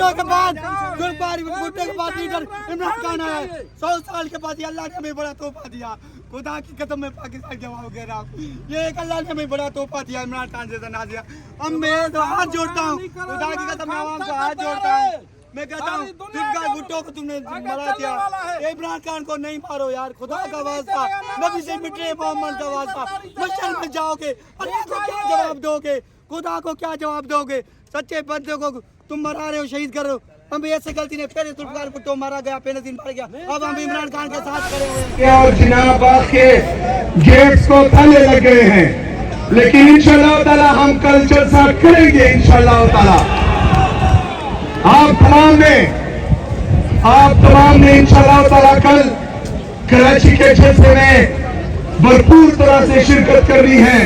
भुट्टो के बाद लीडर इमरान खान है। 100 साल के बाद अल्लाह ने हमें बड़ा तोहफा दिया। खुदा की कसम में पाकिस्तान जवाब कह रहा हूँ, ये एक अल्लाह ने हमें बड़ा तोहफा दिया इमरान खान जैसा नाज़िया। अब मैं तो हाथ जोड़ता हूँ, खुदा की कसम में आवाम को हाथ जोड़ता हूँ। मैं कहता हूँ भुट्टो को तुमने मरा दिया, इमरान खान को नहीं मारो यार, खुदा का वास्ता, नबी से मिटे मोहम्मद का वास्ता। मशर में जाओगे, अल्लाह को क्या जवाब दोगे, खुदा को क्या जवाब दोगे? सच्चे बंदे को तुम मरा रहे हो, शहीद कर रहे हो। हम भी ऐसे गलती नहीं, पहले जुल्फिकार भुट्टो मारा गया, पहले दिन मर गया, अब हम इमरान खान के साथ खड़े हुए हैं। और जनाब के गेट्स को ताले लग गए हैं, लेकिन इंशाल्लाह ताला हम कल जलसा करेंगे इंशाल्लाह ताला। आप तमाम ने इंशाल्लाह ताला कल कराची के जलसे में भरपूर तरह से शिरकत करनी है।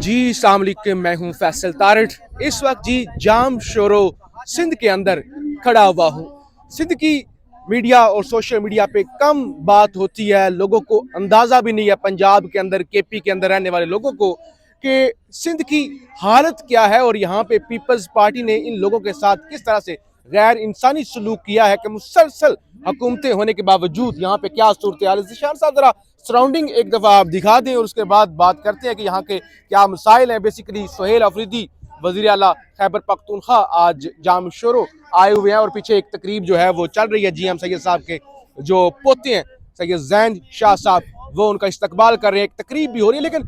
जी अस्सलाम वालेकुम, मैं हूं फैसल तारठ। इस वक्त जी जाम शोरो सिंध के अंदर खड़ा हुआ हूं। सिंध की मीडिया और सोशल मीडिया पे कम बात होती है, लोगों को अंदाज़ा भी नहीं है, पंजाब के अंदर केपी के अंदर रहने वाले लोगों को, कि सिंध की हालत क्या है और यहाँ पे पीपल्स पार्टी ने इन लोगों के साथ किस तरह से गैर इंसानी सलूक किया है, कि मुसलसल हुकूमतें होने के बावजूद यहाँ पे क्या सूरत हाल है। ज़िशान साहब जरा सराउंडिंग एक दफ़ा आप दिखा दें और उसके बाद बात करते हैं कि यहाँ के क्या मसाइल हैं। बेसिकली सुहेल अफरीदी वज़ीर आला खैबर पख्तूनख्वा आज जाम शोरो आए हुए हैं और पीछे एक तकरीब जो है वो चल रही है। GM सैयद साहब के जो पोते हैं सैयद जैन शाह साहब, वो उनका इस्तकबाल कर रहे हैं, एक तकरीब भी हो रही है। लेकिन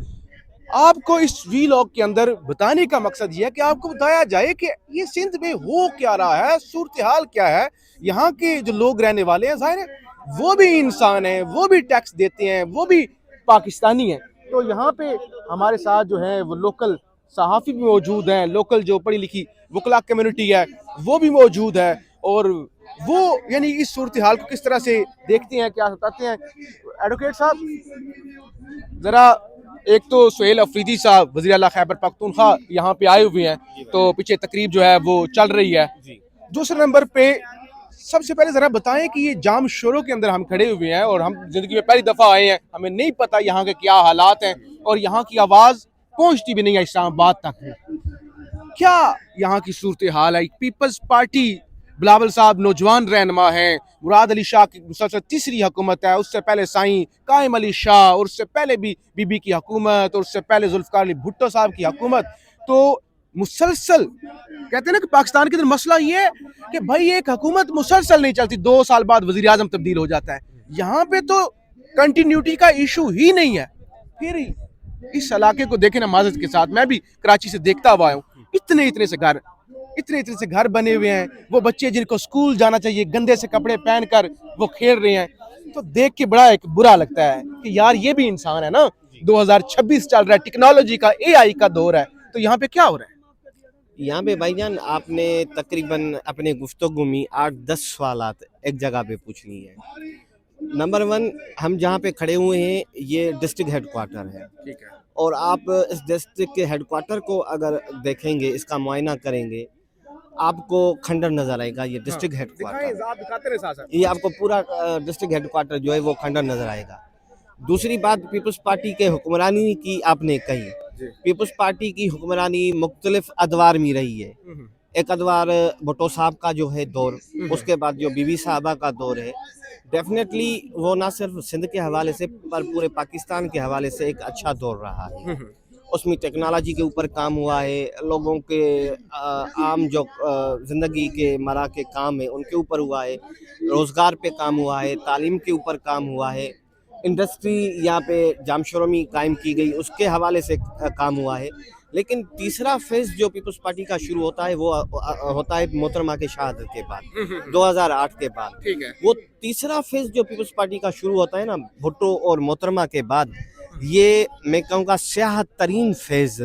आपको इस वीलॉग के अंदर बताने का मकसद ये है कि आपको बताया जाए कि ये सिंध में हो क्या रहा है, सूरत हाल क्या है। यहाँ के जो लोग रहने वाले हैं, जाहिर है वो भी इंसान हैं, वो भी टैक्स देते हैं, वो भी पाकिस्तानी हैं। तो यहाँ पे हमारे साथ जो है वो लोकल सहाफ़ी भी मौजूद हैं, लोकल जो पढ़ी लिखी वकला कम्युनिटी है वो भी मौजूद है, और वो यानी इस सूरत हाल को किस तरह से देखते हैं, क्या बताते हैं। एडवोकेट साहब ज़रा, एक तो सुहेल अफरीदी साहब वज़ीर आला खैबर पख्तूनख्वा यहाँ पे आए हुए हैं, तो पीछे तकरीब जो है वो चल रही है। दूसरे नंबर पे सबसे पहले ज़रा बताएं कि ये जाम शोरों के अंदर हम खड़े हुए हैं और हम ज़िंदगी में पहली दफ़ा आए हैं, हमें नहीं पता यहाँ के क्या हालात हैं और यहाँ की आवाज़ पहुँचती भी नहीं है इस्लामाबाद तक। क्या यहाँ की सूरत हाल है? पीपल्स पार्टी, बिलावल साहब नौजवान रहनुमा हैं, मुराद अली शाह की मुसलसल तीसरी हुकूमत है, उससे पहले साईं कायम अली शाह, और उससे पहले भी बीबी की हुकूमत, और उससे पहले जुल्फिकार अली भुट्टो साहब की हुकूमत। तो मुसलसल कहते हैं ना कि पाकिस्तान के अंदर मसला ये है कि भाई एक हुकूमत मुसलसल नहीं चलती, 2 साल बाद वजीर आजम तब्दील हो जाता है। यहाँ पे तो कंटिन्यूटी का इशू ही नहीं है। फिर इस इलाके को देखे ना माजरत के साथ, मैं भी कराची से देखता हुआ हूँ, इतने इतने से घर बने हुए हैं, वो बच्चे जिनको स्कूल जाना चाहिए गंदे से कपड़े पहनकर वो खेल रहे हैं। तो देख के बड़ा एक बुरा लगता है कि यार ये भी इंसान है ना। 2026 चल रहा है, टेक्नोलॉजी का, AI का दौर है, तो यहाँ पे क्या हो रहा है? यहाँ पे भाईजान आपने तकरीबन अपने गुफ्तगू में 8-10 सवालात एक जगह पे पूछनी है। नंबर 1, हम जहाँ पे खड़े हुए हैं ये डिस्ट्रिक्ट हेडक्वार्टर है, ठीक है। और आप इस डिस्ट्रिक्ट के हेडक्वार्टर को अगर देखेंगे, इसका मुआयना करेंगे, आपको खंडर नजर आएगा। ये डिस्ट्रिक्ट हेडक्वार्टर, ये आपको पूरा डिस्ट्रिक्ट हेडक्वार्टर जो है वो खंडर नजर आएगा। दूसरी बात, पीपल्स पार्टी के हुक्मरानी की आपने कही, पीपल्स पार्टी की हुक्मरानी मुख्तलिफ अदवार में रही है। एक अदवार भुट्टो साहब का जो है दौर, उसके बाद जो बीबी साहबा का दौर है, डेफिनेटली वो ना सिर्फ सिंध के हवाले से पर पूरे पाकिस्तान के हवाले से एक अच्छा दौर रहा है। उसमें टेक्नोलॉजी के ऊपर काम हुआ है, लोगों के आम जो ज़िंदगी के मरा के काम है उनके ऊपर हुआ है, रोज़गार पे काम हुआ है, तालीम के ऊपर काम हुआ है, इंडस्ट्री यहाँ पे जामशोरों में कायम की गई उसके हवाले से काम हुआ है। लेकिन तीसरा फेज़ जो पीपल्स पार्टी का शुरू होता है वो होता है मोहतरमा के शहादत के बाद, 2008 के बाद। ठीक है। वो तीसरा फेज़ जो पीपल्स पार्टी का शुरू होता है ना, भुट्टो और मोहतरमा के बाद, ये मैं कहूँगा स्याह तरीन फेज़,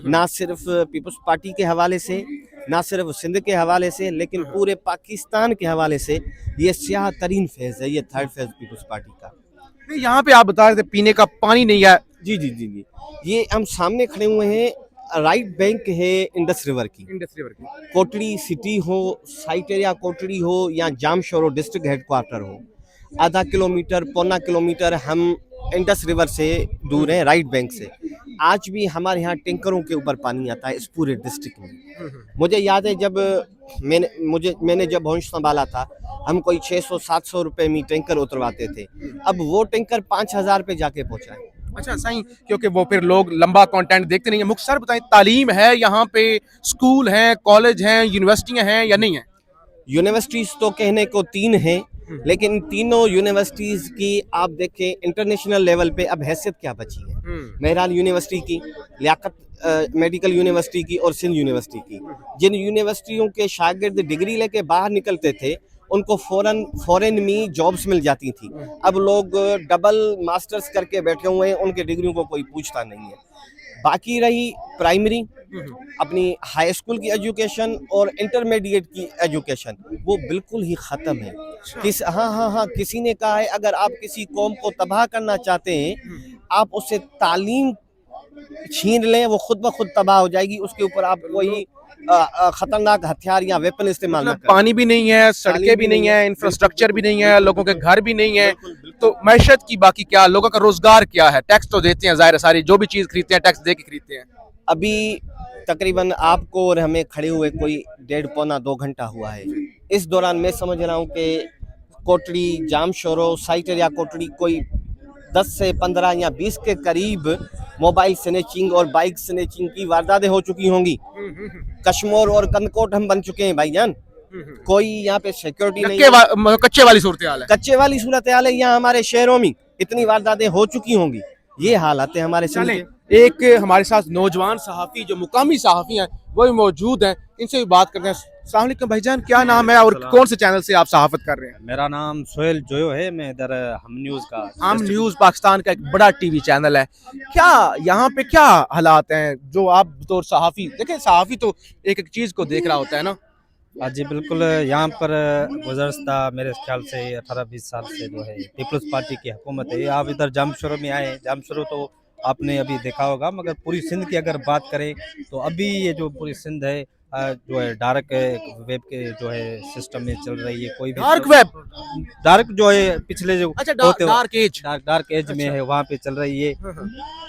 ना सिर्फ पीपल्स पार्टी के हवाले से, ना सिर्फ सिंध के हवाले से, लेकिन पूरे पाकिस्तान के हवाले से ये स्याह तरीन फेज़ है, ये थर्ड फेज़ पीपल्स पार्टी का। यहाँ पे आप बता रहे थे पीने का पानी नहीं है। जी, ये हम सामने खड़े हुए हैं, राइट बैंक है इंडस रिवर की। कोटड़ी सिटी हो, साइट एरिया कोटड़ी हो, या जाम शोरो डिस्ट्रिक्ट हेडक्वार्टर हो, आधा किलोमीटर 1.25 किलोमीटर हम इंडस रिवर से दूर हैं, राइट बैंक से। आज भी हमारे यहाँ टैंकरों के ऊपर पानी आता है इस पूरे डिस्ट्रिक्ट में। मुझे याद है जब मैंने जब होश संभाला था, हम कोई 600-700 रुपए में टैंकर उतरवाते थे, अब वो टैंकर 5,000 पे जाके पहुंचा है। अच्छा सही, क्योंकि वो फिर लोग लंबा कंटेंट देखते नहीं है। मुख्तसर बताएं, तालीम है यहाँ पे, स्कूल हैं, कॉलेज हैं, यूनिवर्सिटियां हैं या नहीं है? यूनिवर्सिटीज तो कहने को 3 हैं, लेकिन तीनों यूनिवर्सिटीज की आप देखें इंटरनेशनल लेवल पे अब हैसियत क्या बची है। मेहरान यूनिवर्सिटी की, लियाकत मेडिकल यूनिवर्सिटी की और सिंध यूनिवर्सिटी की। जिन यूनिवर्सिटियों के शागिर्द डिग्री लेके बाहर निकलते थे उनको फॉरेन में जॉब्स मिल जाती थी। अब लोग डबल मास्टर्स करके बैठे हुए हैं, उनके डिग्रियों को कोई पूछता नहीं है। बाकी रही प्राइमरी, अपनी हाई स्कूल की एजुकेशन और इंटरमीडिएट की एजुकेशन, वो बिल्कुल ही ख़त्म है। हाँ, किसी ने कहा है अगर आप किसी कौम को तबाह करना चाहते हैं, आप उससे तालीम छीन लें, वो खुद ब खुद तबाह हो जाएगी। उसके ऊपर आप कोई खतरनाक हथियार या वेपन इस्तेमाल ना करें। पानी भी नहीं है, सड़कें भी नहीं है, इंफ्रास्ट्रक्चर भी नहीं है, लोगों के घर भी नहीं है, तो मैशत की बाकी क्या, लोगों का रोजगार क्या है? टैक्स तो देते हैं, जाहिर है सारी जो भी चीज खरीदते हैं टैक्स दे के खरीदते हैं। अभी तकरीबन आपको और हमें खड़े हुए कोई 1.5-2 घंटा हुआ है। इस दौरान मैं समझ रहा हूँ कि कोटड़ी, जामशोरो, साइट एरिया कोटड़ी कोई 10 से 15 या 20 के करीब मोबाइल स्नैचिंग और बाइक स्नैचिंग की वारदातें हो चुकी होंगी। कश्मीर और कंदकोट हम बन चुके हैं भाईजान। कोई यहाँ पे सिक्योरिटी नहीं है, कच्चे वाली सूरत हाल है। कच्चे वाली सूरत हाल है। यहाँ हमारे शहरों में इतनी वारदातें हो चुकी होंगी। ये हालात है हमारे सिंध के। एक हमारे साथ नौजवान सहाफ़ी जो मुकामी सहाफ़ी हैं वो भी मौजूद हैं, इनसे भी बात करते हैं। अस्सलाम वालेकुम भाईजान, क्या नाम है और कौन से चैनल से आप सहाफ़त कर रहे हैं? मेरा नाम सोहेल जोयो है, मैं इधर हम न्यूज़ का, हम न्यूज़ पाकिस्तान का एक बड़ा टीवी चैनल है। क्या यहाँ पे क्या हालात हैं जो आप तो सहाफ़ी, देखें सहाफ़ी तो एक एक चीज़ को देख रहा होता है ना। जी बिल्कुल, यहाँ पर गुज़श्ता मेरे ख्याल से 18-20 साल से जो है पीपल्स पार्टी की हुकूमत है। आप इधर जामशोरो में आए, जामशोरो तो आपने अभी देखा होगा, मगर पूरी सिंध की अगर बात करें तो अभी ये जो पूरी सिंध है जो है डार्क वेब के जो है सिस्टम में चल रही है। कोई भी डार्क वेब, डार्क जो है पिछले जो अच्छा डार्क एज में है वहाँ पे चल रही है।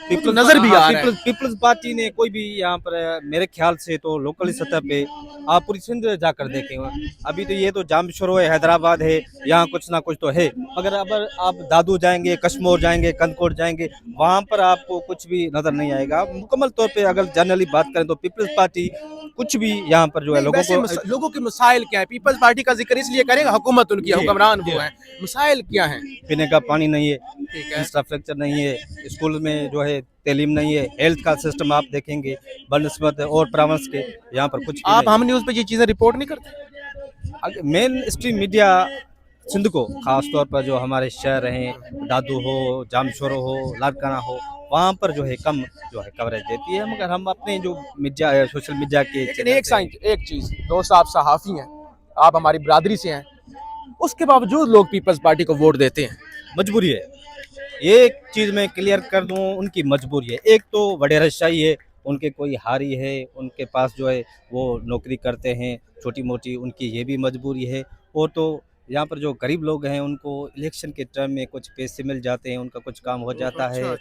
पीपल्स नजर भी आ रहा है। पीपल्स पार्टी ने कोई भी यहाँ पर मेरे ख्याल से तो लोकल सतह पे आप पूरी सिंध जाकर देखें। अभी तो ये तो जामशोरो है, हैदराबाद है, यहाँ कुछ ना कुछ तो है, मगर अगर आप दादू जाएंगे, कश्मीर जाएंगे, कंदकोट जाएंगे, वहाँ पर आपको कुछ भी नजर नहीं आएगा। मुकम्मल तौर पे अगर जनरली बात करें तो पीपल्स पार्टी कुछ भी यहाँ पर जो है लोगों के मसाइल क्या है? पीपल्स पार्टी का जिक्र इसलिए करेंगे, हुकूमत उनकी है, हुक्मरान वो है, मसाइल क्या है? पीने का पानी नहीं है, ठीक है, इंफ्रास्ट्रक्चर नहीं है, स्कूल में जो है तालीम नहीं है, हेल्थ का सिस्टम आप देखेंगे बनस्बत और प्रोविंस के यहाँ पर कुछ आप हम न्यूज़ पे ये चीज़ें रिपोर्ट नहीं करते? मेन स्ट्रीम मीडिया सिंध को खास तौर पर जो हमारे शहर हैं, दादू हो, जामशोरो हो, लाड़काना हो, वहाँ पर जो है कम जो है कवरेज देती है। मगर हम अपने जो मीडिया सोशल मीडिया के एक चीज़, दोस्त आप सहाफ़ी हैं, आप हमारी बरादरी से हैं, उसके बावजूद लोग पीपल्स पार्टी को वोट देते हैं। मजबूरी है, एक चीज़ मैं क्लियर कर दूं, उनकी मजबूरी है। एक तो वडेरशाही है, उनके कोई हारी है, उनके पास जो है वो नौकरी करते हैं छोटी मोटी, उनकी ये भी मजबूरी है। और तो यहाँ पर जो गरीब लोग हैं उनको इलेक्शन के टर्म में कुछ पैसे मिल जाते हैं, उनका कुछ काम हो जाता है।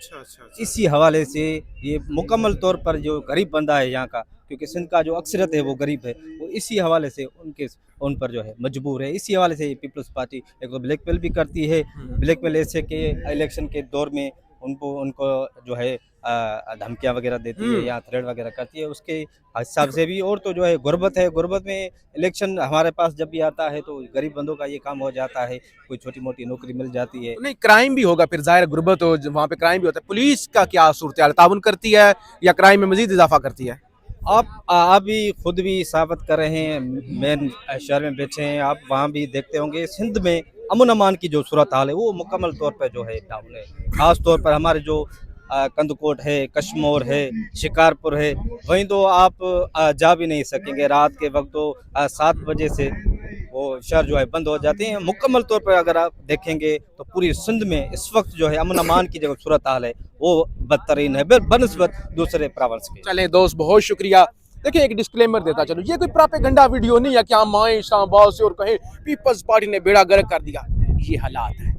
इसी हवाले से ये मुकम्मल तौर पर जो गरीब बंदा है यहाँ का, क्योंकि सिंध का जो अक्सरियत है वो गरीब है, वो इसी हवाले से उन पर जो है मजबूर है। इसी हवाले से पीपल्स पार्टी एक तो ब्लैकमेल भी करती है, ब्लैकमेल ऐसे के इलेक्शन के दौर में उनको जो है धमकियाँ वगैरह देती है या थ्रेड वगैरह करती है, उसके हिसाब से भी। और तो जो है गुर्बत है, गुर्बत में इलेक्शन हमारे पास जब भी आता है तो गरीब बंदों का ये काम हो जाता है, कोई छोटी मोटी नौकरी मिल जाती है। नहीं, क्राइम भी होगा फिर, जाहिर गुर्बत हो वहाँ पे क्राइम भी होता है। पुलिस का क्या सूरत हाल, ताउन करती है या क्राइम में मजीद इजाफा करती है? आप भी खुद भी साबित कर रहे हैं, मेन शहर में बैठे हैं, आप वहाँ भी देखते होंगे सिंध में अमन अमान की जो सूरत हाल है वो मुकम्मल तौर पर जो है डाउन है। खास तौर पर हमारे जो कंदकोट है, कश्मीर है, शिकारपुर है, वहीं तो आप जा भी नहीं सकेंगे। रात के वक्त तो 7 बजे से वो शहर जो है बंद हो जाते हैं। मुकम्मल तौर पर अगर आप देखेंगे तो पूरी सिंध में इस वक्त जो है अमन अमान की जो सूरत हाल है वो बदतरीन है बनस्बत दूसरे प्रोविंस के। चलें दोस्त, बहुत शुक्रिया। देखिए एक डिस्क्लेमर देता चलो, ये कोई प्रोपेगेंडा वीडियो नहीं है कि हम आए इस्लामाबाद से और कहें पीपल्स पार्टी ने बेड़ा गर्क कर दिया। ये हालात है,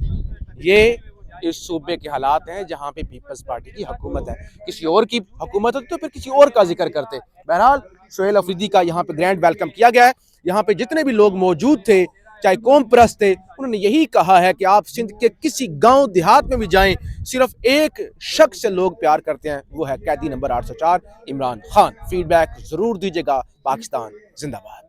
ये इस सूबे के हालात हैं जहां पे पीपल्स पार्टी की हुकूमत है। किसी और की हुकूमत होती तो फिर किसी और का जिक्र करते। बहरहाल सोहेल अफरीदी का यहाँ पे ग्रैंड वेलकम किया गया है। यहाँ पे जितने भी लोग मौजूद थे, चाहे कौम परस्त थे, उन्होंने यही कहा है कि आप सिंध के किसी गांव देहात में भी जाएं, सिर्फ एक शख्स से लोग प्यार करते हैं, वो है कैदी नंबर 804 इमरान खान। फीडबैक जरूर दीजिएगा। पाकिस्तान जिंदाबाद।